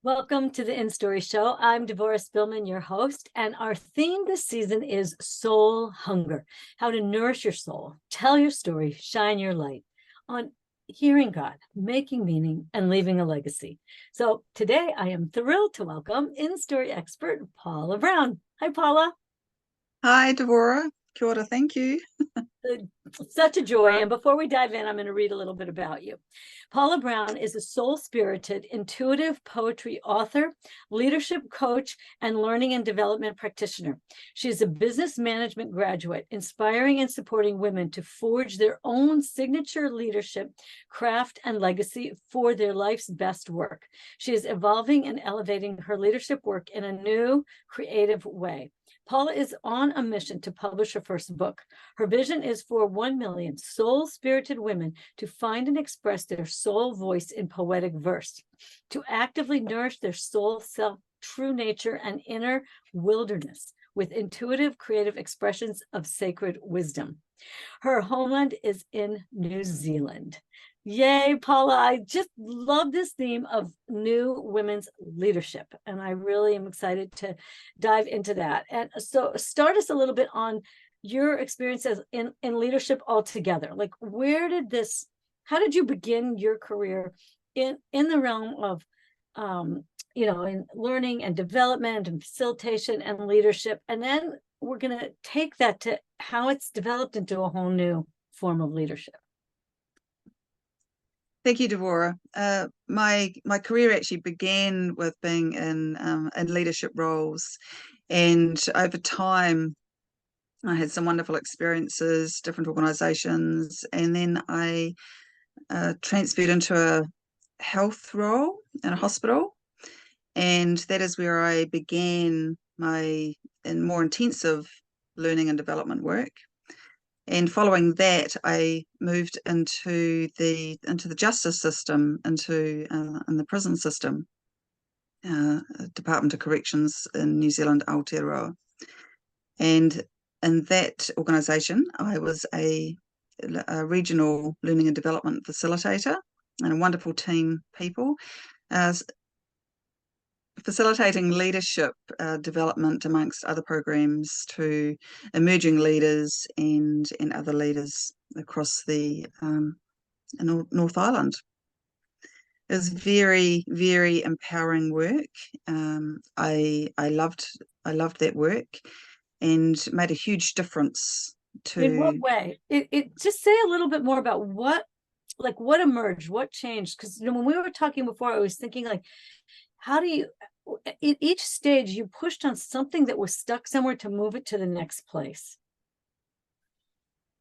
Welcome to the InStory Show. I'm Devorah Spilman, your host, and our theme this season is soul hunger, how to nourish your soul, tell your story, shine your light on hearing God, making meaning, and leaving a legacy. So today I am thrilled to welcome InStory expert Paula Brown. Hi, Paula. Hi, Devorah. Kia ora, thank you. Such a joy. And before we dive in, I'm going to read a little bit about you. Paula Brown is a soul-spirited, intuitive poetry author, leadership coach, and learning and development practitioner. She is a business management graduate, inspiring and supporting women to forge their own signature leadership, craft, and legacy for their life's best work. She is evolving and elevating her leadership work in a new, creative way. Paula is on a mission to publish her first book. Her vision is for 1 million soul-spirited women to find and express their soul voice in poetic verse, to actively nourish their soul self, true nature, and inner wilderness with intuitive, creative expressions of sacred wisdom. Her homeland is in New Zealand. Yay, Paula. I just love this theme of new women's leadership, and I really am excited to dive into that. And so start us a little bit on your experiences in leadership altogether. Like, how did you begin your career in the realm of, in learning and development and facilitation and leadership? And then we're going to take that to how it's developed into a whole new form of leadership. Thank you, Devorah. My career actually began with being in leadership roles, and over time, I had some wonderful experiences, different organisations, and then I transferred into a health role in a hospital, and that is where I began my more intensive learning and development work. And following that, I moved into the justice system, in the prison system, Department of Corrections in New Zealand, Aotearoa. And in that organisation, I was a regional learning and development facilitator, and a wonderful team people, facilitating leadership development amongst other programs to emerging leaders and other leaders across the North Island. It was very, very empowering work. I loved that work and made a huge difference to. In what way? It just say a little bit more about what emerged, what changed? Because when we were talking before, I was thinking, like, how do you, at each stage, you pushed on something that was stuck somewhere to move it to the next place?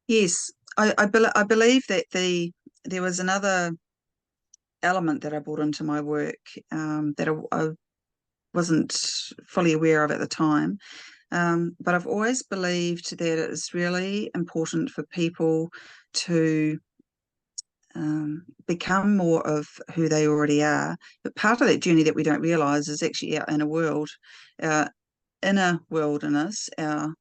Yes, I believe that there was another element that I brought into my work that I wasn't fully aware of at the time. But I've always believed that it's really important for people to become more of who they already are. But part of that journey that we don't realise is actually our inner world, our inner wilderness, our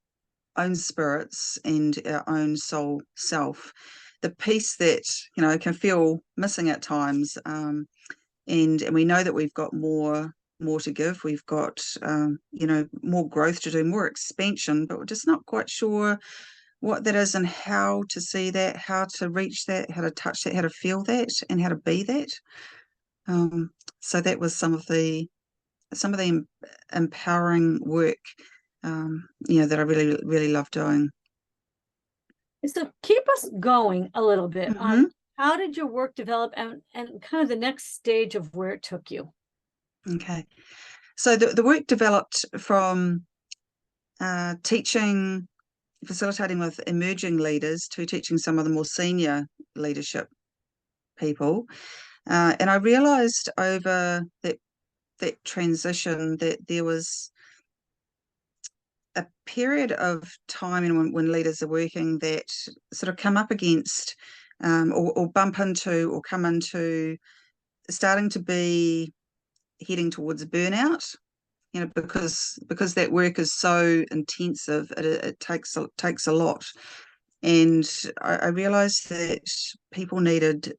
own spirits and our own soul self. The piece that, can feel missing at times. And we know that we've got more to give. We've got, more growth to do, more expansion, but we're just not quite sure what that is and how to see that, how to reach that, how to touch that, how to feel that, and how to be that. So that was some of the empowering work, that I really, really love doing. So keep us going a little bit on how did your work develop and kind of the next stage of where it took you? Okay. So the work developed from teaching, facilitating with emerging leaders to teaching some of the more senior leadership people. And I realised over that transition that there was a period of time when leaders are working that sort of come up against or bump into or come into starting to be heading towards burnout, because that work is so intensive, it takes a lot. And I realized that people needed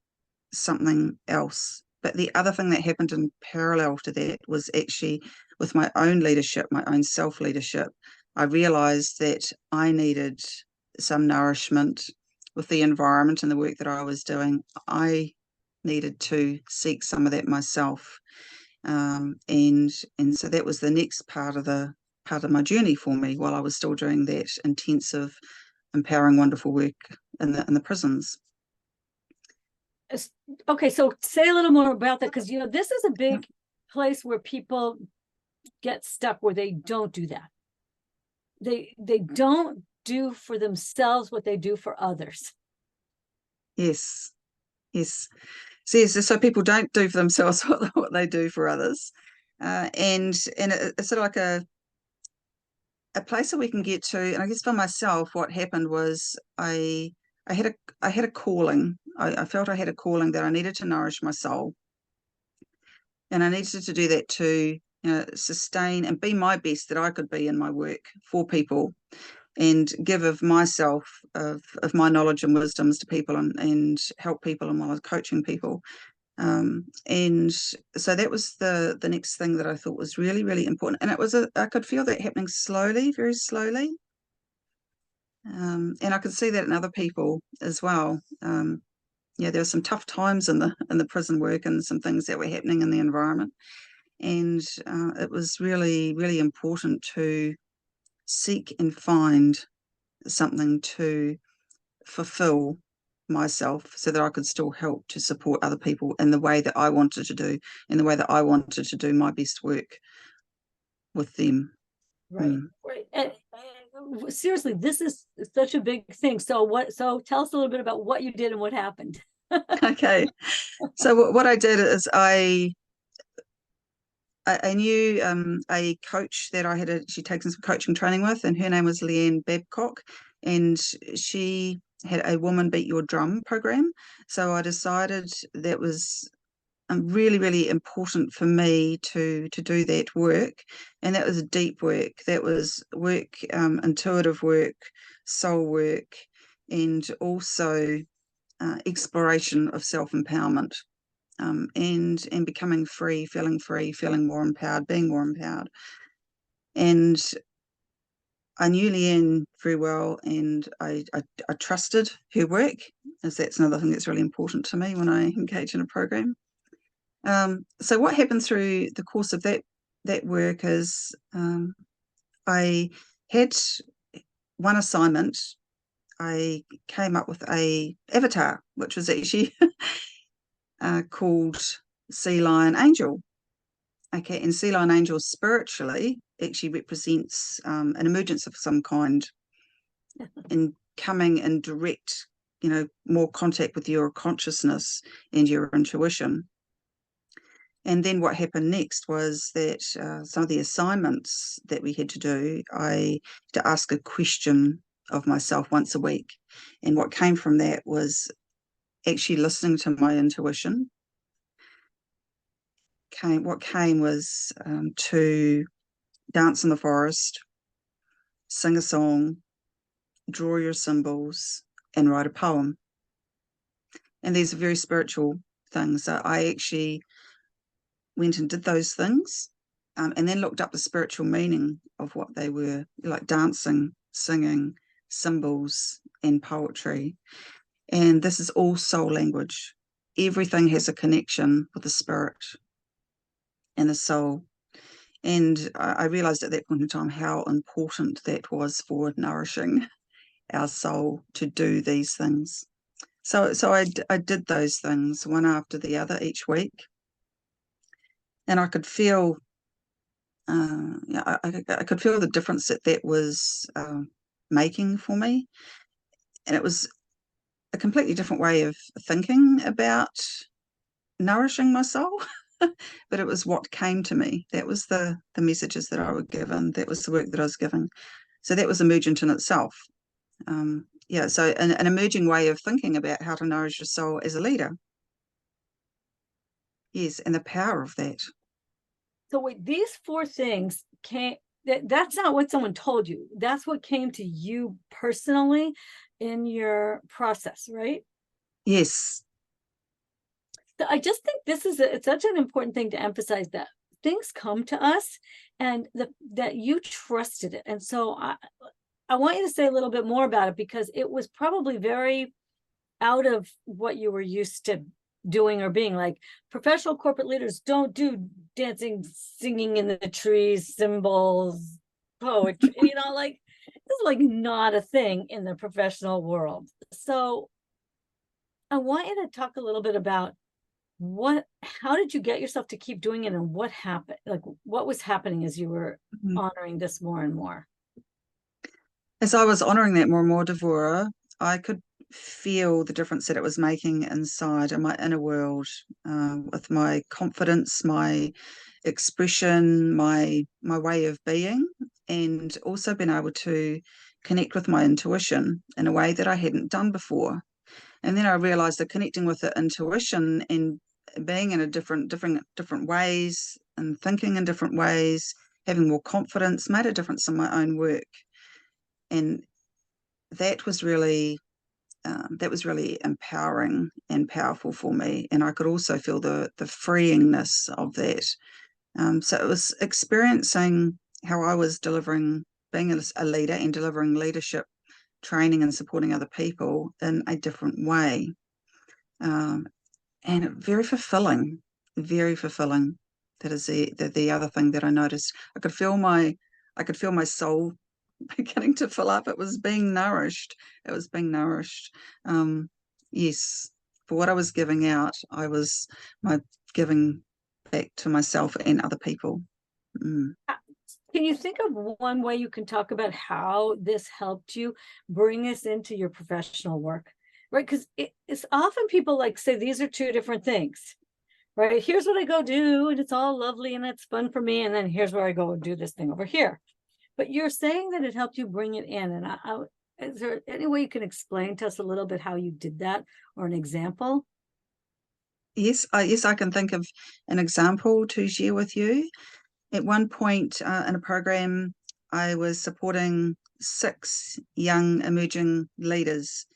something else But the other thing that happened in parallel to that was actually with my own leadership, my own self-leadership. I realized that I needed some nourishment with the environment and the work that I was doing. I needed to seek some of that myself. And so that was the next part of my journey for me while I was still doing that intensive, empowering, wonderful work in the prisons. Okay, so say a little more about that, because this is a big place where people get stuck, where they don't do that. They don't do for themselves what they do for others. Yes. So people don't do for themselves what they do for others, and it's sort of like a place that we can get to. And I guess for myself, what happened was I had a calling. I felt I had a calling that I needed to nourish my soul, and I needed to do that to sustain and be my best that I could be in my work for people, and give of myself, of my knowledge and wisdoms to people, and help people, and while I was coaching people. And so that was the next thing that I thought was really, really important. And it was I could feel that happening slowly, very slowly. And I could see that in other people as well. There were some tough times in the prison work, and some things that were happening in the environment. And it was really, really important to seek and find something to fulfill myself, so that I could still help to support other people in the way that I wanted to do, in the way that I wanted to do my best work with them. Right. And seriously, this is such a big thing. So tell us a little bit about what you did and what happened. Okay. So what I did is I knew a coach that I had actually taken some coaching training with, and her name was Leanne Babcock, and she had a Woman Beat Your Drum program. So I decided that was really, really important for me to do that work. And that was deep work. That was work, intuitive work, soul work, and also exploration of self-empowerment, and becoming free, feeling more empowered, being more empowered. And I knew Leanne very well, and I trusted her work, as that's another thing that's really important to me when I engage in a program. So what happened through the course of that work is I had one assignment. I came up with a avatar, which was actually called Sea Lion Angel. Okay, and Sea Lion Angel spiritually actually represents an emergence of some kind, in coming in direct, more contact with your consciousness and your intuition. And then what happened next was that some of the assignments that we had to do, I had to ask a question of myself once a week. And what came from that was actually listening to my intuition. What came was to dance in the forest, sing a song, draw your symbols, and write a poem. And these are very spiritual things. So I actually went and did those things, and then looked up the spiritual meaning of what they were, like dancing, singing, symbols, and poetry. And this is all soul language. Everything has a connection with the spirit and the soul. And I realized at that point in time how important that was for nourishing our soul, to do these things. So I did those things one after the other each week. And I could feel, I could feel the difference that was making for me. And it was a completely different way of thinking about nourishing my soul. But it was what came to me. That was the messages that I were given. That was the work that I was given. So that was emergent in itself. So an emerging way of thinking about how to nourish your soul as a leader. Yes, and the power of that. So wait, these four things that's not what someone told you. That's what came to you personally in your process, right? Yes. I just think this is it's such an important thing to emphasize, that things come to us, and that you trusted it. And so I want you to say a little bit more about it, because it was probably very out of what you were used to doing or being. Like, professional corporate leaders don't do dancing, singing in the trees, symbols, poetry, like, this is like not a thing in the professional world. So I want you to talk a little bit about how did you get yourself to keep doing it, and what happened, like what was happening as you were honoring this more and more? As I was honoring that more and more, Devorah, I could feel the difference that it was making inside in my inner world, with my confidence, my expression, my way of being, and also being able to connect with my intuition in a way that I hadn't done before. And then I realized that connecting with the intuition and being in a different ways and thinking in different ways, having more confidence, made a difference in my own work. And that was really empowering and powerful for me. And I could also feel the freeingness of that. So it was experiencing how I was being a leader and delivering leadership training and supporting other people in a different way. And very fulfilling, very fulfilling. That is the other thing that I noticed. I could feel my soul beginning to fill up. It was being nourished. It was being nourished. Yes, for what I was giving out, I was giving back to myself and other people. Can you think of one way you can talk about how this helped you bring this into your professional work? Right? Because it's often people like say these are two different things, right? Here's what I go do, and it's all lovely and it's fun for me. And then here's where I go and do this thing over here. But you're saying that it helped you bring it in. And is there any way you can explain to us a little bit how you did that, or an example? Yes, I can think of an example to share with you. At one point in a program, I was supporting 6 young emerging leaders,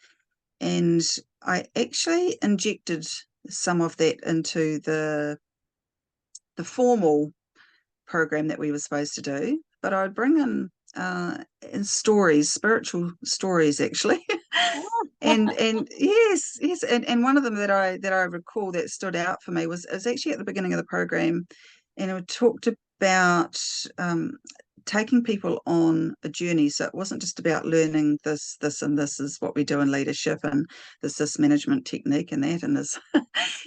and I actually injected some of that into the formal program that we were supposed to do. But I'd bring in stories, spiritual stories, actually. and yes, and one of them that I recall that stood out for me was actually at the beginning of the program, and it talked about taking people on a journey. So it wasn't just about learning this, and this is what we do in leadership, and this management technique and that, and this.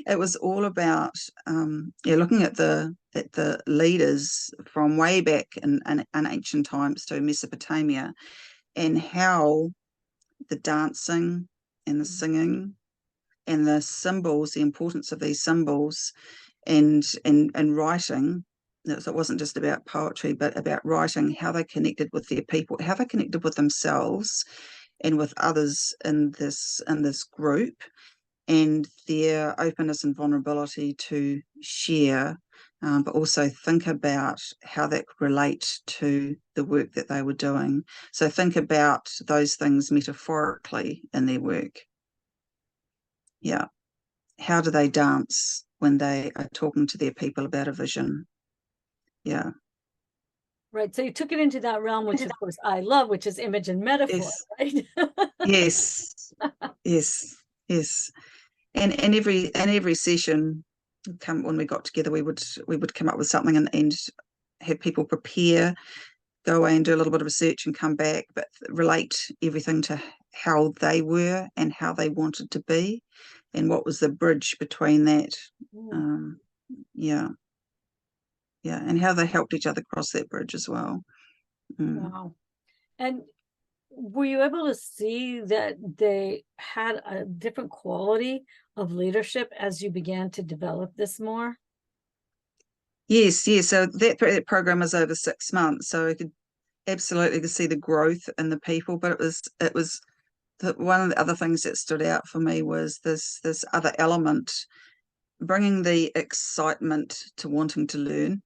It was all about looking at the leaders from way back in ancient times to Mesopotamia, and how the dancing and the singing and the symbols, the importance of these symbols, and writing. So it wasn't just about poetry, but about writing, how they connected with their people, how they connected with themselves and with others in this group, and their openness and vulnerability to share, but also think about how that could relate to the work that they were doing. So think about those things metaphorically in their work. Yeah. How do they dance when they are talking to their people about a vision? Yeah. Right. So you took it into that realm, which of course I love, which is image and metaphor, Yes. right? Yes. Yes. Yes. And every session, when we got together, we would come up with something, and have people prepare, go away and do a little bit of research and come back, but relate everything to how they were and how they wanted to be, and what was the bridge between that. Yeah. Yeah. And how they helped each other cross that bridge as well. Wow. And were you able to see that they had a different quality of leadership as you began to develop this more? Yes, yes. So that program was over 6 months, so I could absolutely see the growth in the people. But it was one of the other things that stood out for me was this other element, bringing the excitement to wanting to learn,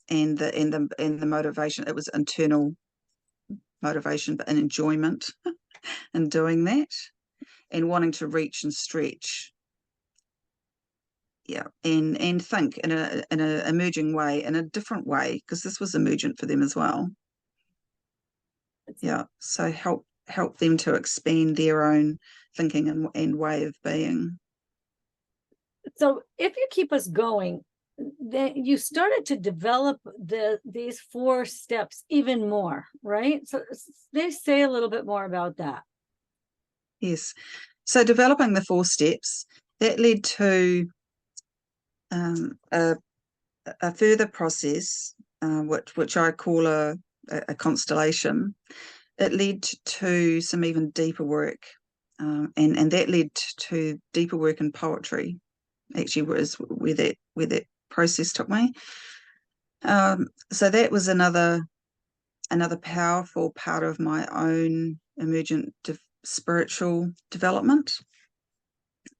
and the motivation. It was internal motivation, but an enjoyment in doing that. and wanting to reach and stretch. Yeah, and think in a emerging way, in a different way, because this was emergent for them as well. Yeah, so help them to expand their own thinking and way of being. So if you keep us going, then you started to develop these 4 steps even more, right? So they say a little bit more about that. Yes. So developing the 4 steps, that led to a further process, which I call a constellation. It led to some even deeper work, and that led to deeper work in poetry. Actually, was where that process took me. So that was another powerful part of my own emergent spiritual development.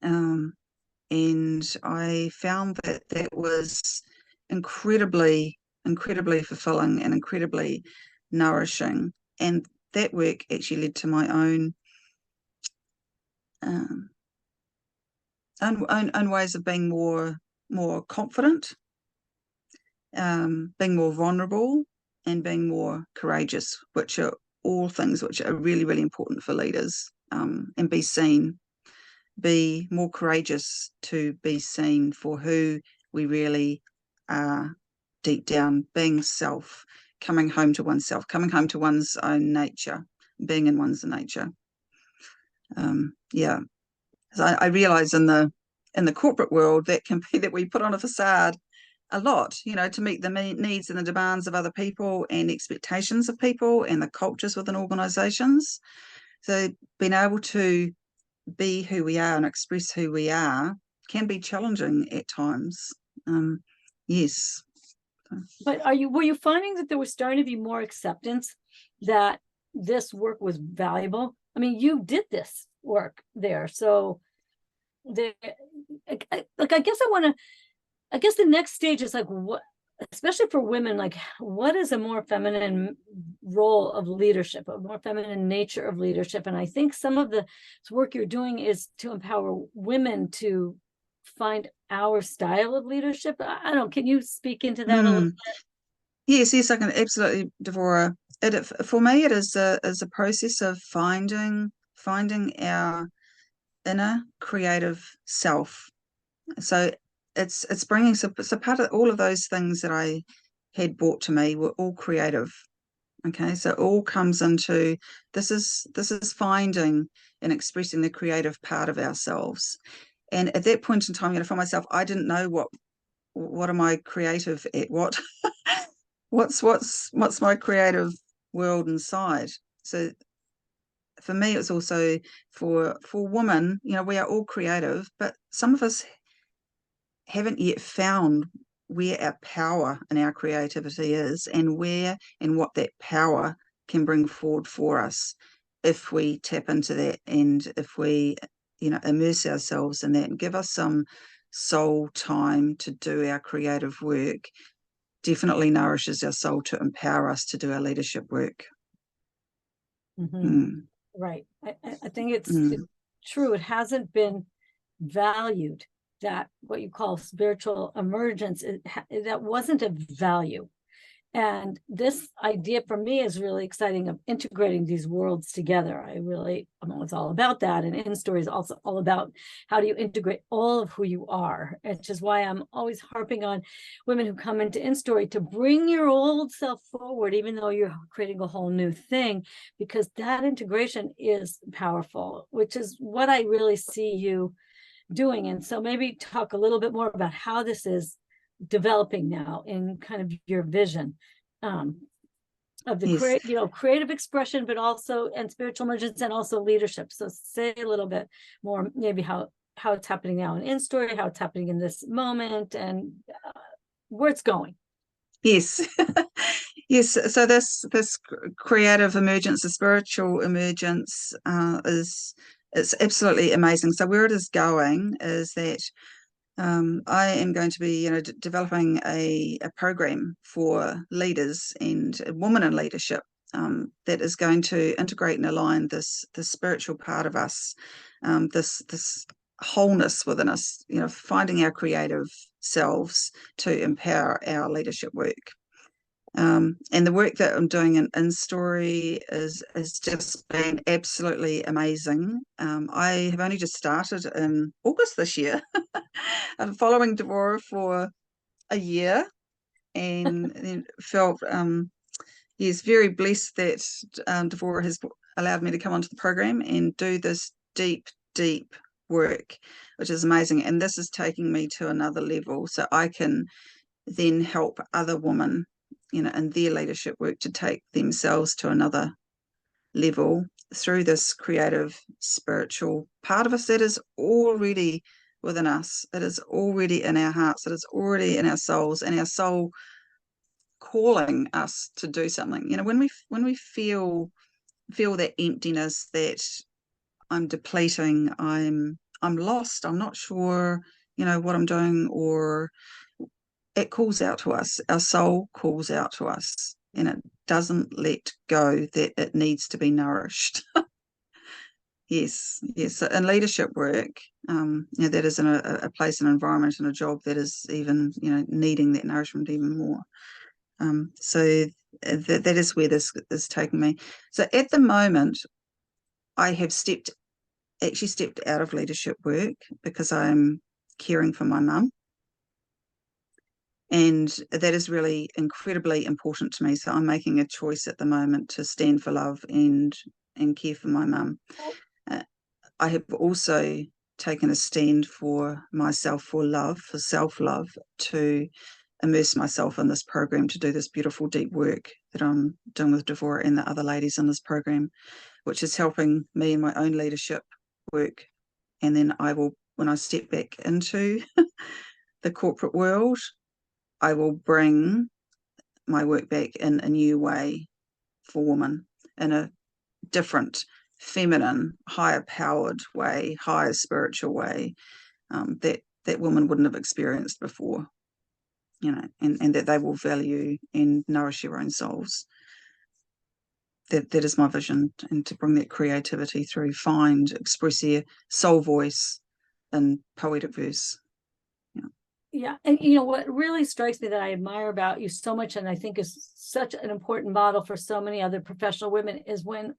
And I found that was incredibly fulfilling and incredibly nourishing. And that work actually led to my own ways of being more confident, being more vulnerable, and being more courageous, which are all things which are really, really important for leaders. And be seen, be more courageous to be seen for who we really are deep down, being self, coming home to oneself, coming home to one's own nature, being in one's nature. Yeah. So I realize in the corporate world that can be that we put on a facade a lot, to meet the needs and the demands of other people and expectations of people and the cultures within organizations. So being able to be who we are and express who we are can be challenging at times. Yes. But were you finding that there was starting to be more acceptance that this work was valuable? I mean, you did this work there, so I guess the next stage is like, what, especially for women, like what is a more feminine role of leadership, a more feminine nature of leadership? And I think some of the work you're doing is to empower women to find our style of leadership. I don't, can you speak into that a little bit? Yes, I can absolutely, Devorah. For me, it is a process of finding our inner creative self. So it's bringing, so part of all of those things that I had brought to me were all creative. Okay, so it all comes into this is finding and expressing the creative part of ourselves. And at that point in time, for myself, I didn't know what am I creative at, what's my creative world inside. So for me, it's also for women, we are all creative, but some of us haven't yet found where our power and our creativity is, and what that power can bring forward for us if we tap into that, and if we immerse ourselves in that and give us some soul time to do our creative work. Definitely nourishes our soul to empower us to do our leadership work. Right. I think it's true. It hasn't been valued, that what you call spiritual emergence, that wasn't a value. And this idea for me is really exciting, of integrating these worlds together. I'm always all about that. And InStory is also all about how do you integrate all of who you are, which is why I'm always harping on women who come into InStory to bring your old self forward, even though you're creating a whole new thing, because that integration is powerful, which is what I really see you doing. And so maybe talk a little bit more about how this is developing now in kind of your vision of the creative expression, but also and spiritual emergence, and also leadership. So say a little bit more, maybe how it's happening now in InStory, how it's happening in this moment, and where it's going. Yes. Yes. So this creative emergence, the spiritual emergence, it's absolutely amazing. So where it is going is that I am going to be, developing a program for leaders and women in leadership that is going to integrate and align the spiritual part of us this wholeness within us, finding our creative selves to empower our leadership work. And the work that I'm doing in InStory has just been absolutely amazing. I have only just started in August this year. I'm following Devorah for a year, and then felt very blessed that Devorah has allowed me to come onto the program and do this deep work, which is amazing. And this is taking me to another level, so I can then help other women, in their leadership work, to take themselves to another level through this creative, spiritual part of us that is already within us. It is already in our hearts. It is already in our souls, and our soul calling us to do something. When we feel that emptiness, that I'm depleting, I'm lost, I'm not sure, what I'm doing, or it calls out to us. Our soul calls out to us, and it doesn't let go that it needs to be nourished. Yes. So in leadership work, that is in a place, an environment, and a job that is even, needing that nourishment even more. So that is where this is taking me. So at the moment, I have stepped out of leadership work because I'm caring for my mum. And that is really incredibly important to me. So I'm making a choice at the moment to stand for love and care for my mum. I have also taken a stand for myself, for love, for self-love, to immerse myself in this program, to do this beautiful deep work that I'm doing with Devorah and the other ladies in this program, which is helping me in my own leadership work. And then I will, when I step back into the corporate world, I will bring my work back in a new way for women, in a different, feminine, higher powered way, higher spiritual way, that women wouldn't have experienced before, and that they will value and nourish their own souls. That is my vision, and to bring that creativity through, express their soul voice in poetic verse. Yeah. And what really strikes me that I admire about you so much, and I think is such an important model for so many other professional women, is when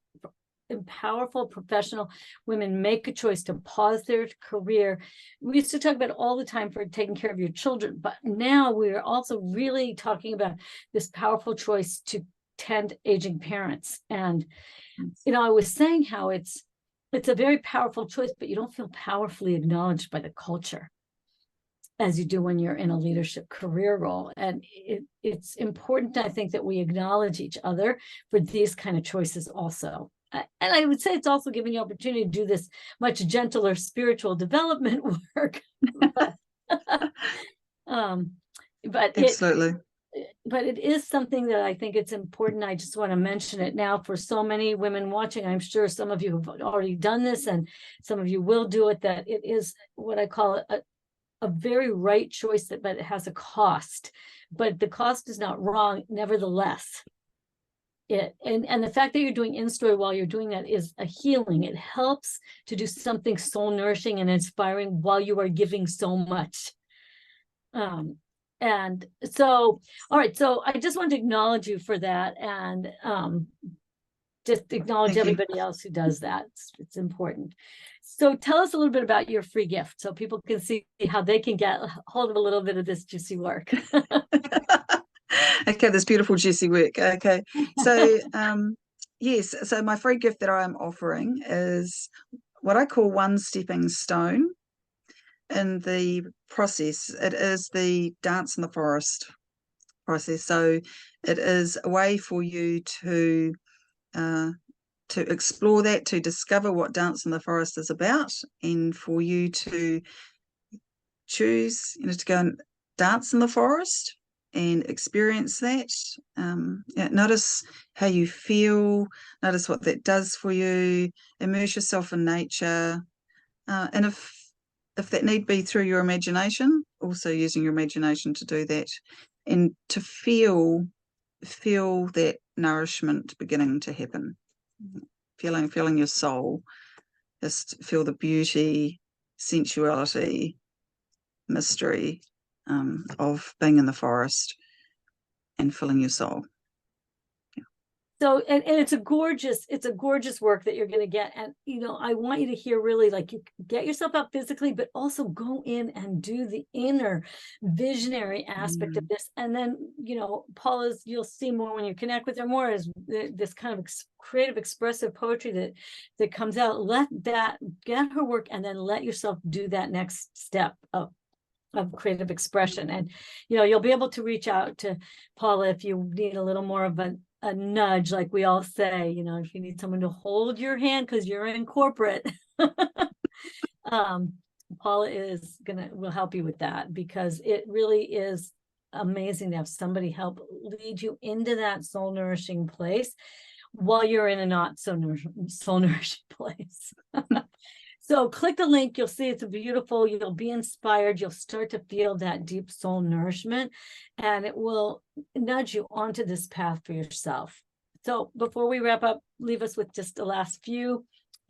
powerful professional women make a choice to pause their career. We used to talk about all the time for taking care of your children, but now we're also really talking about this powerful choice to tend aging parents. And I was saying how it's a very powerful choice, but you don't feel powerfully acknowledged by the culture as you do when you're in a leadership career role. And it's important, I think, that we acknowledge each other for these kind of choices also. And I would say it's also giving you opportunity to do this much gentler spiritual development work. But Absolutely. But it is something that I think it's important. I just want to mention it now for so many women watching. I'm sure some of you have already done this, and some of you will do it, that it is what I call a very right choice, but it has a cost. But the cost is not wrong, nevertheless. And the fact that you're doing InStory while you're doing that is a healing. It helps to do something soul nourishing and inspiring while you are giving so much. And so, all right, so I just want to acknowledge you for that, and just acknowledge everybody else who does that. It's important. So tell us a little bit about your free gift, so people can see how they can get hold of a little bit of this juicy work. Okay, this beautiful juicy work. Okay, so yes, so my free gift that I am offering is what I call one stepping stone in the process. It is the Dance in the Forest process. So it is a way for you to explore that, to discover what Dance in the Forest is about, and for you to choose, to go and dance in the forest and experience that. Notice how you feel, notice what that does for you, immerse yourself in nature, and if that need be through your imagination, also using your imagination to do that, and to feel that nourishment beginning to happen, feeling your soul just feel the beauty, sensuality, mystery of being in the forest and filling your soul. So, and it's a gorgeous work that you're going to get. And, I want you to hear really, like, you get yourself out physically, but also go in and do the inner visionary aspect of this. And then, Paula's, you'll see more when you connect with her more, is this kind of creative, expressive poetry that comes out. Get her work, and then let yourself do that next step of creative expression. And, you'll be able to reach out to Paula if you need a little more of a nudge, like we all say, if you need someone to hold your hand because you're in corporate. Paula will help you with that, because it really is amazing to have somebody help lead you into that soul nourishing place while you're in a not so soul nourishing place. So click the link, you'll see it's beautiful, you'll be inspired, you'll start to feel that deep soul nourishment, and it will nudge you onto this path for yourself. So before we wrap up, leave us with just the last few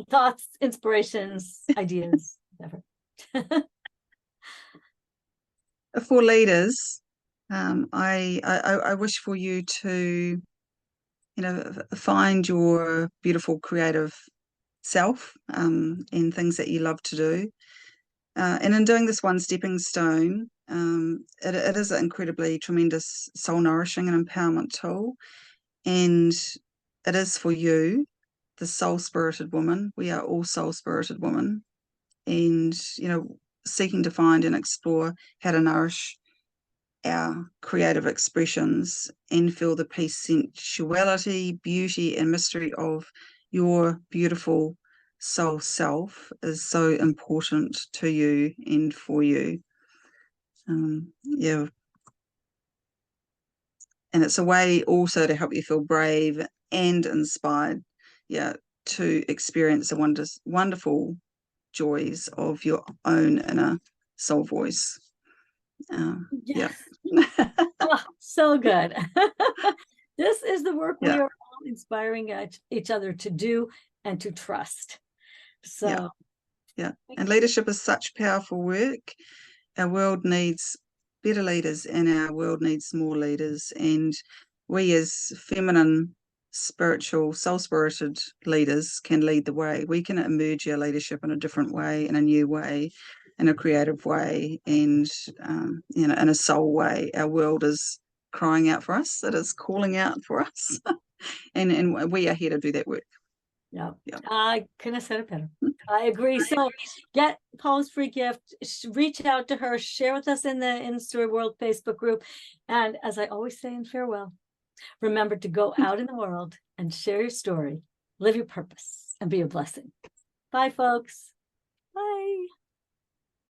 thoughts, inspirations, ideas, whatever. For leaders, I wish for you to, find your beautiful creative self and things that you love to do. And in doing this one stepping stone, it is an incredibly tremendous soul nourishing and empowerment tool. And it is for you, the soul spirited woman. We are all soul spirited women. And, seeking to find and explore how to nourish our creative expressions and feel the peace, sensuality, beauty, and mystery of your beautiful soul self is so important to you and for you. And it's a way also to help you feel brave and inspired, to experience the wonderful joys of your own inner soul voice. Yes. Oh, so good. This is the work we are all inspiring each other to do and to trust. So and leadership is such powerful work. Our world needs better leaders, and our world needs more leaders, and we as feminine, spiritual, soul-spirited leaders can lead the way. We can emerge our leadership in a different way, in a new way, in a creative way, and in a soul way. Our world is crying out for us. It is calling out for us. and we are here to do that work. Yeah. I couldn't have said it better. I agree. So get Paula's free gift, reach out to her, share with us in the InStory World Facebook group. And as I always say in farewell, remember to go out in the world and share your story, live your purpose, and be a blessing. Bye, folks.